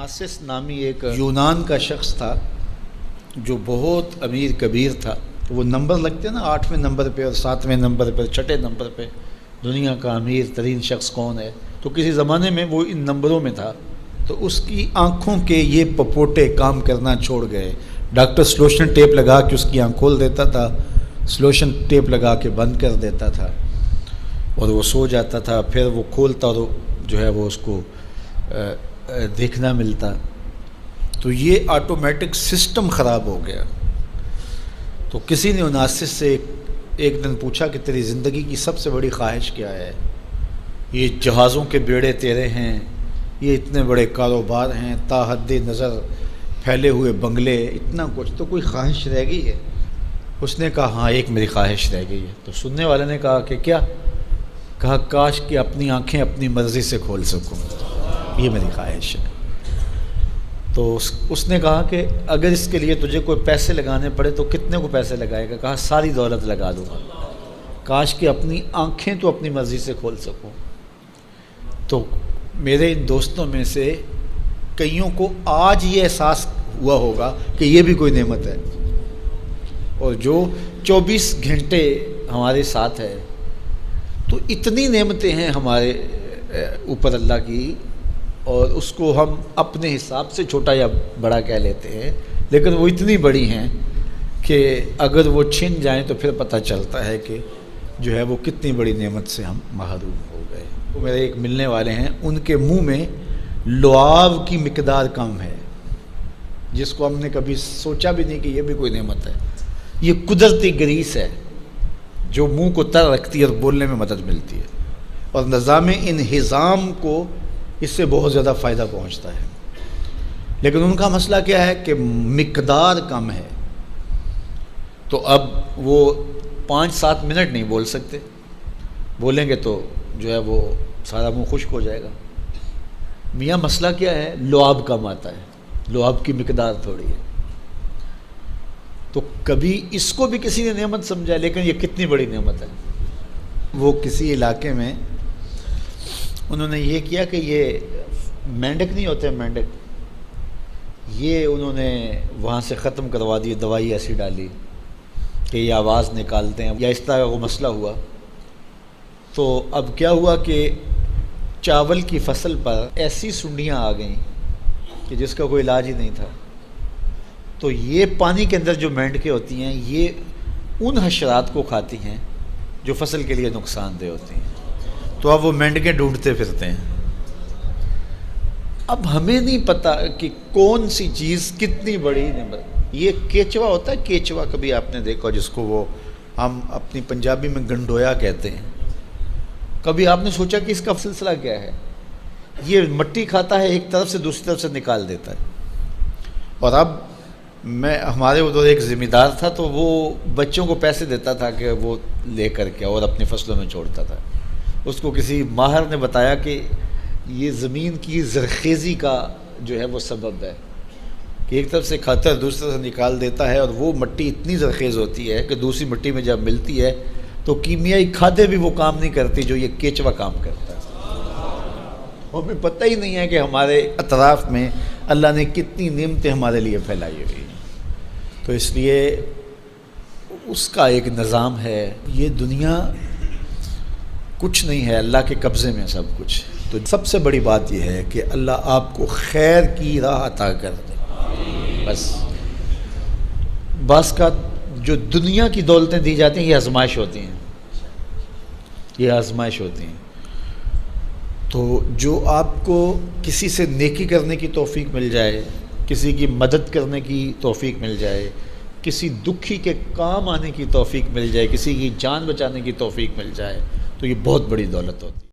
नासिस नामी एक यूनान का शख्स था जो बहुत अमीर कबीर था। तो वो नंबर लगते हैं ना, 8वें नंबर पे और 7वें नंबर पे, 6ठे नंबर पे दुनिया का अमीर तरीन शख्स कौन है। तो किसी ज़माने में वो इन नंबरों में था। तो उसकी आँखों के ये पपोटे काम करना छोड़ गए। डॉक्टर स्लोशन टेप लगा के उसकी आँख खोल देता था, स्लोशन टेप लगा के बंद कर देता था और वो सो जाता था। फिर वो खोलता और जो है वो उसको देखना मिलता। तो ये ऑटोमेटिक सिस्टम ख़राब हो गया। तो किसी ने नासिस से एक दिन पूछा कि तेरी ज़िंदगी की सबसे बड़ी ख्वाहिश क्या है। ये जहाज़ों के बेड़े तेरे हैं, ये इतने बड़े कारोबार हैं, ताहद नज़र फैले हुए बंगले, इतना कुछ, तो कोई ख्वाहिश रह गई है? उसने कहा हाँ, एक मेरी ख्वाहिश रह गई है। तो सुनने वाले ने कहा कि क्या? कहा काश कि अपनी आँखें अपनी मर्ज़ी से खोल सकूँ, ये मेरी ख्वाहिश है। तो उसने कहा कि अगर इसके लिए तुझे कोई पैसे लगाने पड़े तो कितने को पैसे लगाएगा? कहा सारी दौलत लगा दूँगा, काश कि अपनी आँखें तो अपनी मर्ज़ी से खोल सकूँ। तो मेरे इन दोस्तों में से कईयों को आज ये एहसास हुआ होगा कि ये भी कोई नेमत है। और जो 24 घंटे हमारे साथ है, तो इतनी नेमतें हैं हमारे ऊपर अल्लाह की, और उसको हम अपने हिसाब से छोटा या बड़ा कह लेते हैं, लेकिन वो इतनी बड़ी हैं कि अगर वो छिन जाएं तो फिर पता चलता है कि जो है वो कितनी बड़ी नेमत से हम महरूम हो गए। तो मेरे एक मिलने वाले हैं, उनके मुंह में लुआब की मिकदार कम है, जिसको हमने कभी सोचा भी नहीं कि ये भी कोई नेमत है। ये कुदरती ग्रीस है जो मुंह को तर रखती है और बोलने में मदद मिलती है, और निज़ाम इंहिज़ाम को इससे बहुत ज़्यादा फ़ायदा पहुंचता है। लेकिन उनका मसला क्या है कि मिकदार कम है। तो अब वो 5-7 मिनट नहीं बोल सकते, बोलेंगे तो जो है वो सारा मुंह खुश्क हो जाएगा। मियाँ मसला क्या है? लुआब कम आता है, लुआब की मिकदार थोड़ी है। तो कभी इसको भी किसी ने नेमत समझा, लेकिन ये कितनी बड़ी नेमत है। वो किसी इलाके में उन्होंने ये किया कि ये मेंढक नहीं होते, मेंढक, ये उन्होंने वहाँ से ख़त्म करवा दी, दवाई ऐसी डाली कि ये आवाज़ निकालते हैं या इस तरह का वो मसला हुआ। तो अब क्या हुआ कि चावल की फसल पर ऐसी सुंडियाँ आ गईं कि जिसका कोई इलाज ही नहीं था। तो ये पानी के अंदर जो मेंढकें होती हैं, ये उन हशरात को खाती हैं जो फसल के लिए नुकसानदेह होती हैं। तो अब वो मेंढकें ढूंढते फिरते हैं। अब हमें नहीं पता कि कौन सी चीज़ कितनी बड़ी नेमत। ये केचवा होता है, केचवा कभी आपने देखा, जिसको वो हम अपनी पंजाबी में गंडोया कहते हैं। कभी आपने सोचा कि इसका सिलसिला क्या है? ये मट्टी खाता है, एक तरफ से दूसरी तरफ से निकाल देता है। और अब हमारे उधर एक ज़िम्मेदार था, तो वो बच्चों को पैसे देता था कि वो ले करके और अपनी फसलों में छोड़ता था। उसको किसी माहर ने बताया कि ये ज़मीन की ज़रख़ेज़ी का जो है वो सबब है कि एक तरफ से खाता है, दूसरी तरफ से निकाल देता है, और वो मिट्टी इतनी ज़रख़ेज़ होती है कि दूसरी मिट्टी में जब मिलती है तो कीमियाई खादें भी वो काम नहीं करती जो ये केचवा काम करता है। हमें पता ही नहीं है कि हमारे अतराफ़ में अल्लाह ने कितनी नेमतें हमारे लिए फैलाई हुई हैं। तो इसलिए उसका एक निज़ाम है। ये दुनिया कुछ नहीं है, अल्लाह के कब्ज़े में सब कुछ। तो सबसे बड़ी बात यह है कि अल्लाह आपको खैर की राह अता कर दे। बस का जो दुनिया की दौलतें दी जाती हैं, ये आजमाइश होती हैं, ये आजमाइश होती हैं। तो जो आपको किसी से नेकी करने की तौफीक मिल जाए, किसी की मदद करने की तौफीक मिल जाए, किसी दुखी के काम आने की तौफीक मिल जाए, किसी की जान बचाने की तौफीक मिल जाए, तो ये बहुत बड़ी दौलत होती है।